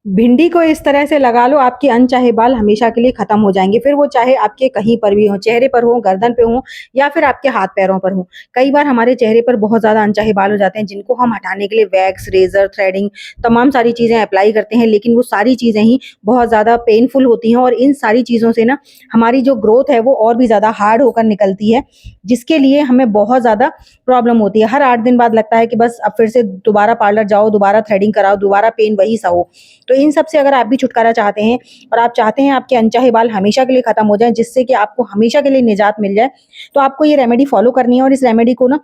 भिंडी को इस तरह से लगा लो, आपके अनचाहे बाल हमेशा के लिए खत्म हो जाएंगे। फिर वो चाहे आपके कहीं पर भी हो, चेहरे पर हो, गर्दन पे हो, या फिर आपके हाथ पैरों पर हो। कई बार हमारे चेहरे पर बहुत ज्यादा अनचाहे बाल हो जाते हैं, जिनको हम हटाने के लिए वैक्स, रेजर, थ्रेडिंग, तमाम सारी चीजें अप्लाई करते हैं, लेकिन वो सारी चीजें ही बहुत ज्यादा पेनफुल होती हैं। और इन सारी चीजों से ना हमारी जो ग्रोथ है वो और भी ज्यादा हार्ड होकर निकलती है, जिसके लिए हमें बहुत ज्यादा प्रॉब्लम होती है। हर 8 दिन बाद लगता है कि बस अब फिर से दोबारा पार्लर जाओ, दोबारा थ्रेडिंग कराओ, दोबारा पेन वही सा हो। तो इन सब से अगर आप भी छुटकारा चाहते हैं और आप चाहते हैं आपके अनचाहे बाल हमेशा के लिए खत्म हो जाएं, जिससे कि आपको हमेशा के लिए निजात मिल जाए, तो आपको ये रेमेडी फॉलो करनी है। और इस रेमेडी को ना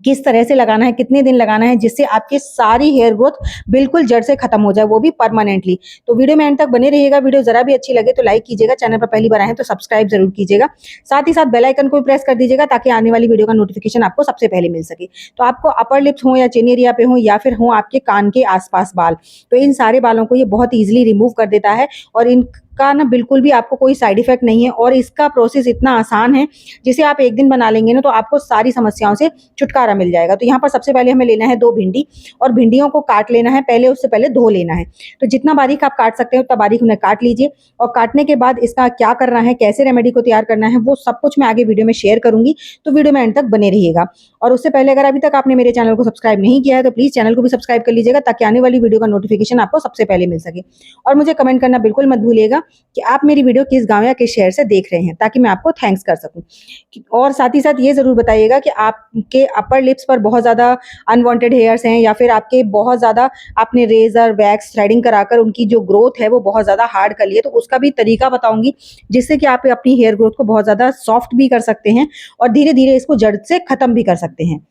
किस तरह से लगाना है, कितने दिन लगाना है, जिससे आपकी सारी हेयर ग्रोथ बिल्कुल जड़ से खत्म हो जाए, वो भी परमानेंटली। तो वीडियो में एंड तक बने रहिएगा। वीडियो जरा भी अच्छी लगे तो लाइक कीजिएगा, चैनल पर पहली बार आए हैं तो सब्सक्राइब जरूर कीजिएगा। साथ ही साथ बेल आइकन को प्रेस कर दीजिएगा, ताकि आने वाली वीडियो का नोटिफिकेशन आपको सबसे पहले मिल सके। तो आपको अपर लिप्स हो या चिन एरिया पे हो, या फिर हो आपके कान के आसपास बाल, तो इन सारे बालों को ये बहुत ईजिली रिमूव कर देता है। और इनका ना बिल्कुल भी आपको कोई साइड इफेक्ट नहीं है, और इसका प्रोसेस इतना आसान है, जिसे आप एक दिन बना लेंगे ना तो आपको सारी समस्याओं से छुटकारा मिल जाएगा। तो यहाँ पर सबसे पहले हमें लेना है 2 भिंडी, और भिंडियों को काट लेना है पहले, उससे पहले धो लेना है। तो जितना बारीक आप काट सकते हो उतना बारीक उन्हें काट लीजिए। और काटने के बाद इसका क्या करना है, कैसे रेमेडी को तैयार करना है, वो सब कुछ मैं आगे वीडियो में शेयर करूंगी। तो वीडियो में एंड तक बने रहिएगा। और उससे पहले अगर अभी तक आपने मेरे चैनल को सब्सक्राइब नहीं किया है तो प्लीज चैनल को भी सब्सक्राइब कर लीजिएगा, ताकि आने वाली वीडियो का नोटिफिकेशन आपको सबसे पहले मिल सके। और मुझे कमेंट करना बिल्कुल मत भूलिएगा कि आप मेरी वीडियो किस गांव या किस शहर से देख रहे हैं, ताकि मैं आपको थैंक्स कर सकूं। और साथ ही साथ ये जरूर बताइएगा कि आपके अपर लिप्स पर बहुत ज्यादा अनवांटेड हेयर्स हैं, या फिर आपके बहुत ज्यादा आपने रेजर, वैक्स, थ्रेडिंग कराकर उनकी जो ग्रोथ है वो बहुत ज्यादा हार्ड कर ली है, तो उसका भी तरीका बताऊंगी, जिससे कि आप अपनी हेयर ग्रोथ को बहुत ज्यादा सॉफ्ट भी कर सकते हैं और धीरे धीरे इसको जड़ से खत्म भी कर सकते हैं।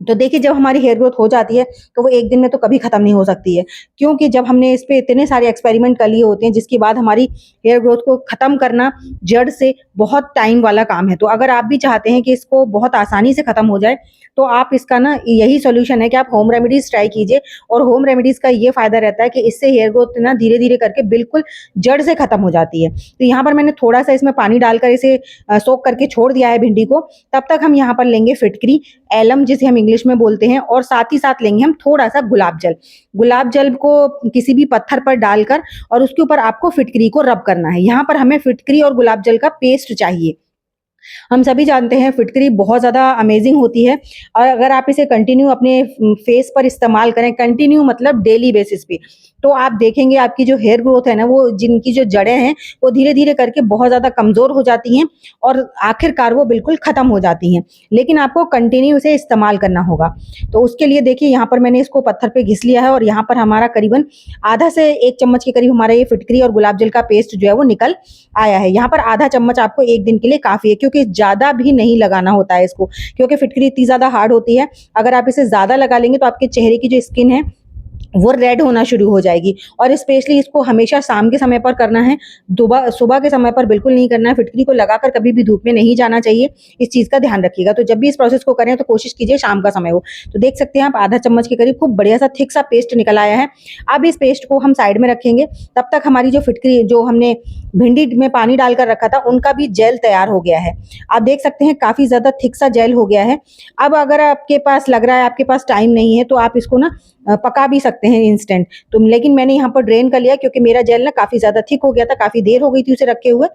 तो देखिए, जब हमारी हेयर ग्रोथ हो जाती है तो वो एक दिन में तो कभी खत्म नहीं हो सकती है, क्योंकि जब हमने इस पे इतने सारे एक्सपेरिमेंट कर लिए होते हैं, जिसके बाद हमारी हेयर ग्रोथ को खत्म करना जड़ से बहुत टाइम वाला काम है। तो अगर आप भी चाहते हैं कि इसको बहुत आसानी से खत्म हो जाए, तो आप इसका ना यही सोल्यूशन है कि आप होम रेमेडीज ट्राई कीजिए। और होम रेमेडीज का ये फायदा रहता है कि इससे हेयर ग्रोथ ना धीरे धीरे करके बिल्कुल जड़ से खत्म हो जाती है। तो यहाँ पर मैंने थोड़ा सा इसमें पानी डालकर इसे सोक करके छोड़ दिया है भिंडी को। तब तक हम यहाँ पर लेंगे फिटकरी, एलम जिसे हम इंग्लिश में बोलते हैं, और साथ ही साथ लेंगे हम थोड़ा सा गुलाब जल। गुलाब जल को किसी भी पत्थर पर डालकर और उसके ऊपर आपको फिटकरी को रब करना है। यहाँ पर हमें फिटकरी और गुलाब जल का पेस्ट चाहिए। हम सभी जानते हैं फिटकरी बहुत ज़्यादा अमेजिंग होती है, और अगर आप इसे कंटिन्यू अपने फेस पर इस्तेमाल करें, कंटिन्यू मतलब डेली बेसिस पे, तो आप देखेंगे आपकी जो हेयर ग्रोथ है ना, वो जिनकी जो जड़ें हैं वो धीरे धीरे करके बहुत ज़्यादा कमज़ोर हो जाती हैं, और आखिरकार वो बिल्कुल ख़त्म हो जाती हैं। लेकिन आपको कंटिन्यू इसे इस्तेमाल करना होगा। तो उसके लिए देखिए, यहाँ पर मैंने इसको पत्थर पे घिस लिया है, और यहाँ पर हमारा करीबन आधा से 1 चम्मच के करीब हमारा ये फिटकरी और गुलाब जल का पेस्ट जो है वो निकल आया है। यहाँ पर आधा चम्मच आपको एक दिन के लिए काफ़ी है, क्योंकि ज़्यादा भी नहीं लगाना होता है इसको, क्योंकि फिटकरी इतनी ज़्यादा हार्ड होती है। अगर आप इसे ज़्यादा लगा लेंगे तो आपके चेहरे की जो स्किन है वो रेड होना शुरू हो जाएगी। और स्पेशली इसको हमेशा शाम के समय पर करना है, सुबह सुबह के समय पर बिल्कुल नहीं करना है। फिटकरी को लगाकर कभी भी धूप में नहीं जाना चाहिए, इस चीज़ का ध्यान रखिएगा। तो जब भी इस प्रोसेस को करें तो कोशिश कीजिए शाम का समय हो। तो देख सकते हैं आप, आधा चम्मच के करीब खूब बढ़िया सा थिक सा पेस्ट निकल आया है। अब इस पेस्ट को हम साइड में रखेंगे। तब तक हमारी जो फिटकरी, जो हमने भिंडी में पानी डालकर रखा था, उनका भी जेल तैयार हो गया है। आप देख सकते हैं काफ़ी ज़्यादा थिक सा जेल हो गया है। अब अगर आपके पास लग रहा है आपके पास टाइम नहीं है, तो आप इसको ना पका भी सकते हैं इंस्टेंट। तो लेकिन मैंने यहाँ पर ड्रेन कर लिया, क्योंकि मेरा जेल ना काफ़ी ज़्यादा थिक हो गया था, काफ़ी देर हो गई थी उसे रखे हुए,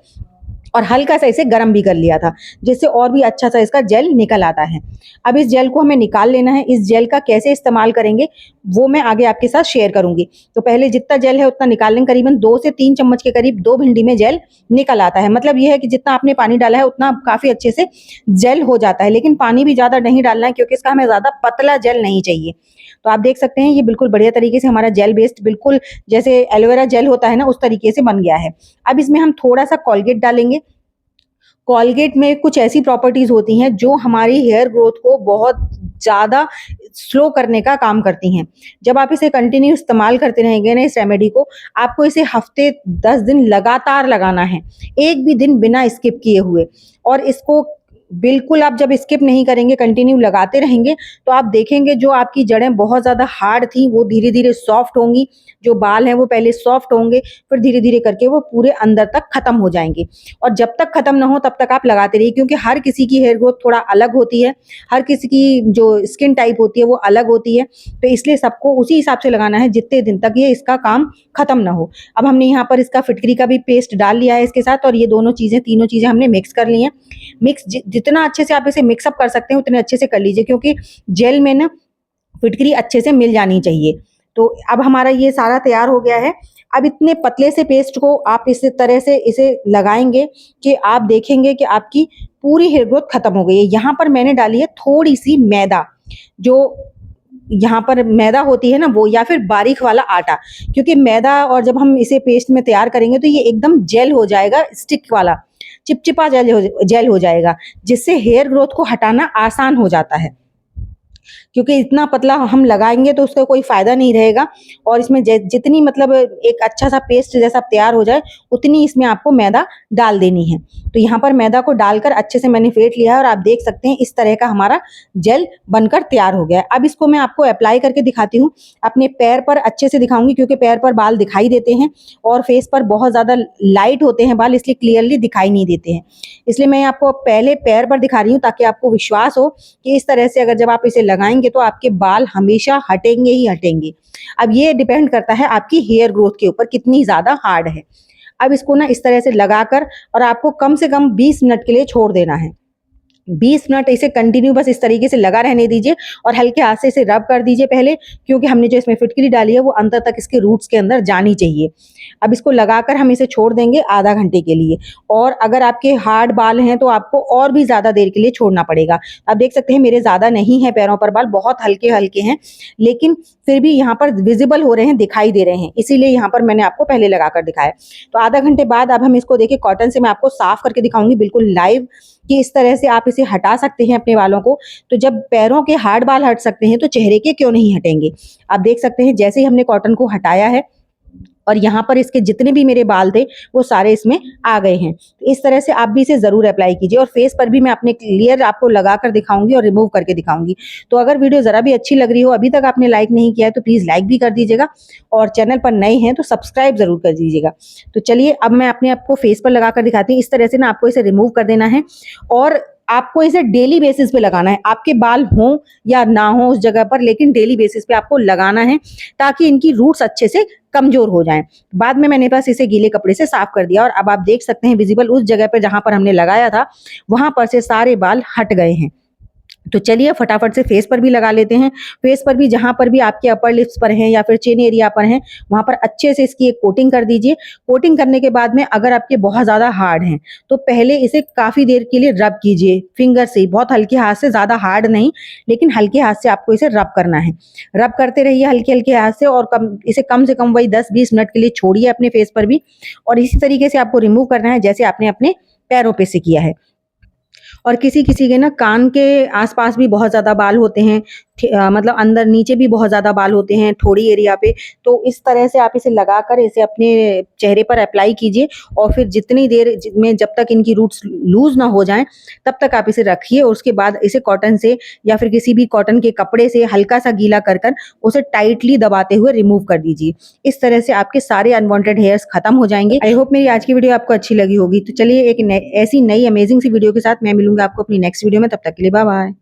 और हल्का सा इसे गर्म भी कर लिया था, जिससे और भी अच्छा सा इसका जेल निकल आता है। अब इस जेल को हमें निकाल लेना है। इस जेल का कैसे इस्तेमाल करेंगे वो मैं आगे आपके साथ शेयर करूंगी। तो पहले जितना जेल है उतना निकाल लें। करीबन 2 से 3 चम्मच के करीब 2 भिंडी में जेल निकल आता है। मतलब ये है कि जितना आपने पानी डाला है उतना काफ़ी अच्छे से जेल हो जाता है, लेकिन पानी भी ज़्यादा नहीं डालना है, क्योंकि इसका हमें ज़्यादा पतला जेल नहीं चाहिए। तो आप देख सकते हैं ये बिल्कुल बढ़िया तरीके से हमारा जेल बेस्ड, बिल्कुल जैसे एलोवेरा जेल होता है ना, उस तरीके से बन गया है। अब इसमें हम थोड़ा सा कोलगेट डालेंगे। कोलगेट में कुछ ऐसी प्रॉपर्टीज होती हैं जो हमारी हेयर ग्रोथ को बहुत ज़्यादा स्लो करने का काम करती हैं। जब आप इसे कंटिन्यू इस्तेमाल करते रहेंगे ना इस रेमेडी को, आपको इसे हफ्ते 10 दिन लगातार लगाना है, एक भी दिन बिना स्किप किए हुए। और इसको बिल्कुल, आप जब स्किप नहीं करेंगे, कंटिन्यू लगाते रहेंगे, तो आप देखेंगे जो आपकी जड़ें बहुत ज़्यादा हार्ड थी, वो धीरे-धीरे सॉफ्ट होंगी। जो बाल हैं, वो पहले सॉफ्ट होंगे, फिर धीरे-धीरे करके वो पूरे अंदर तक खत्म हो जाएँगे। और जब तक खत्म ना हो, तब तक आप लगाते रहिए, क्योंकि हर किसी की हेयर ग्रोथ थोड़ा अलग होती है, हर किसी की जो स्किन टाइप होती है, वो अलग होती है। तो इसलिए सबको उसी हिसाब से लगाना है, जितने दिन तक ये इसका काम खत्म ना हो। अब हमने यहाँ पर इसका फिटकरी का भी पेस्ट डाल लिया है इसके साथ, और ये दोनों चीज़ें, तीनों चीज़ें हमने मिक्स कर ली हैं। मिक्स जितना अच्छे से आप इसे मिक्सअप कर सकते हैं उतने अच्छे से कर लीजिए, क्योंकि जेल में ना फिटकरी अच्छे से मिल जानी चाहिए। तो अब हमारा ये सारा तैयार हो गया है। अब इतने पतले से पेस्ट को आप इस तरह से इसे लगाएंगे कि आप देखेंगे कि आपकी पूरी हेयर ग्रोथ खत्म हो गई है। यहाँ पर मैंने डाली है थोड़ी सी मैदा, जो यहाँ पर मैदा होती है ना वो, या फिर बारीक वाला आटा, क्योंकि मैदा और जब हम इसे पेस्ट में तैयार करेंगे तो ये एकदम जेल हो जाएगा, स्टिक वाला चिपचिपा जेल हो जाएगा, जिससे हेयर ग्रोथ को हटाना आसान हो जाता है। क्योंकि इतना पतला हम लगाएंगे तो उसका कोई फ़ायदा नहीं रहेगा, और इसमें जितनी मतलब एक अच्छा सा पेस्ट जैसा तैयार हो जाए, उतनी इसमें आपको मैदा डाल देनी है। तो यहाँ पर मैदा को डालकर अच्छे से मैंने फेंट लिया है, और आप देख सकते हैं इस तरह का हमारा जेल बनकर तैयार हो गया है। अब इसको मैं आपको अप्लाई करके दिखाती हूँ। अपने पैर पर अच्छे से दिखाऊंगी, क्योंकि पैर पर बाल दिखाई देते हैं और फेस पर बहुत ज़्यादा लाइट होते हैं बाल, इसलिए क्लियरली दिखाई नहीं देते हैं। इसलिए मैं आपको पहले पैर पर दिखा रही हूँ, ताकि आपको विश्वास हो कि इस तरह से अगर जब आप इसे लगाएंगे तो आपके बाल हमेशा हटेंगे ही हटेंगे। अब ये डिपेंड करता है आपकी हेयर ग्रोथ के ऊपर कितनी ज़्यादा हार्ड है। अब इसको ना इस तरह से लगाकर, और आपको कम से कम 20 मिनट के लिए छोड़ देना है। 20 मिनट इसे कंटिन्यू बस इस तरीके से लगा रहने दीजिए, और हल्के हाथ से इसे रब कर दीजिए पहले, क्योंकि हमने जो इसमें फिटकरी डाली है वो अंदर तक इसके रूट्स के अंदर जानी चाहिए। अब इसको लगाकर हम इसे छोड़ देंगे आधा घंटे के लिए, और अगर आपके हार्ड बाल हैं तो आपको और भी ज़्यादा देर के लिए छोड़ना पड़ेगा। आप देख सकते हैं मेरे ज़्यादा नहीं है पैरों पर बाल, बहुत हल्के-हल्के हैं, लेकिन फिर भी यहाँ पर विज़िबल हो रहे हैं, दिखाई दे रहे हैं, इसीलिए यहाँ पर मैंने आपको पहले लगाकर दिखाया। तो आधा घंटे बाद अब हम इसको देखिए कॉटन से मैं आपको साफ करके दिखाऊँगी बिल्कुल लाइव, कि इस तरह से आप इसे हटा सकते हैं अपने बालों को। तो जब पैरों के हार्ड बाल हट सकते हैं, तो चेहरे के क्यों नहीं हटेंगे। आप देख सकते हैं जैसे ही हमने कॉटन को हटाया है, और यहाँ पर इसके जितने भी मेरे बाल थे वो सारे इसमें आ गए हैं। तो इस तरह से आप भी इसे ज़रूर अप्लाई कीजिए, और फेस पर भी मैं अपने क्लियर आपको लगा कर दिखाऊंगी और रिमूव करके दिखाऊंगी। तो अगर वीडियो ज़रा भी अच्छी लग रही हो, अभी तक आपने लाइक नहीं किया है तो प्लीज़ लाइक भी कर दीजिएगा, और चैनल पर नए हैं तो सब्सक्राइब ज़रूर कर दीजिएगा। तो चलिए अब मैं अपने आपको फेस पर लगा कर दिखाती हूँ। इस तरह से ना आपको इसे रिमूव कर देना है, और आपको इसे डेली बेसिस पे लगाना है। आपके बाल हों या ना हो उस जगह पर, लेकिन डेली बेसिस पे आपको लगाना है, ताकि इनकी रूट्स अच्छे से कमज़ोर हो जाएँ। बाद में मैंने बस इसे गीले कपड़े से साफ कर दिया, और अब आप देख सकते हैं विज़िबल उस जगह पे जहाँ पर हमने लगाया था, वहाँ पर से सारे बाल हट गए हैं। तो चलिए फटाफट से फेस पर भी लगा लेते हैं। फेस पर भी जहाँ पर भी आपके अपर लिप्स पर हैं या फिर चिन एरिया पर हैं, वहाँ पर अच्छे से इसकी एक कोटिंग कर दीजिए। कोटिंग करने के बाद में अगर आपके बहुत ज़्यादा हार्ड हैं, तो पहले इसे काफ़ी देर के लिए रब कीजिए फिंगर से, बहुत हल्के हाथ से, ज़्यादा हार्ड नहीं, लेकिन हल्के हाथ से आपको इसे रब करना है। रब करते रहिए हल्के-हल्के हाथ से, और इसे कम से कम वही 10-20 मिनट के लिए छोड़िए अपने फेस पर भी, और इसी तरीके से आपको रिमूव करना है जैसे आपने अपने पैरों पे से किया है। और किसी-किसी के ना कान के आस-पास भी बहुत ज़्यादा बाल होते हैं, मतलब अंदर नीचे भी बहुत ज़्यादा बाल होते हैं ठोड़ी एरिया पे। तो इस तरह से आप इसे लगाकर इसे अपने चेहरे पर अप्लाई कीजिए, और फिर जितनी देर में जब तक इनकी रूट्स लूज़ ना हो जाएँ, तब तक आप इसे रखिए, और उसके बाद इसे कॉटन से या फिर किसी भी कॉटन के कपड़े से हल्का-सा गीला कर कर उसे टाइटली दबाते हुए रिमूव कर दीजिए। इस तरह से आपके सारे अनवांटेड हेयर्स खत्म हो जाएँगे। आई होप मेरी आज की वीडियो आपको अच्छी लगी होगी। तो चलिए एक ऐसी नई अमेजिंग सी वीडियो के साथ मैं मिलूँगी आपको अपनी नेक्स्ट वीडियो में, तब तक के लिए बाय-बाय।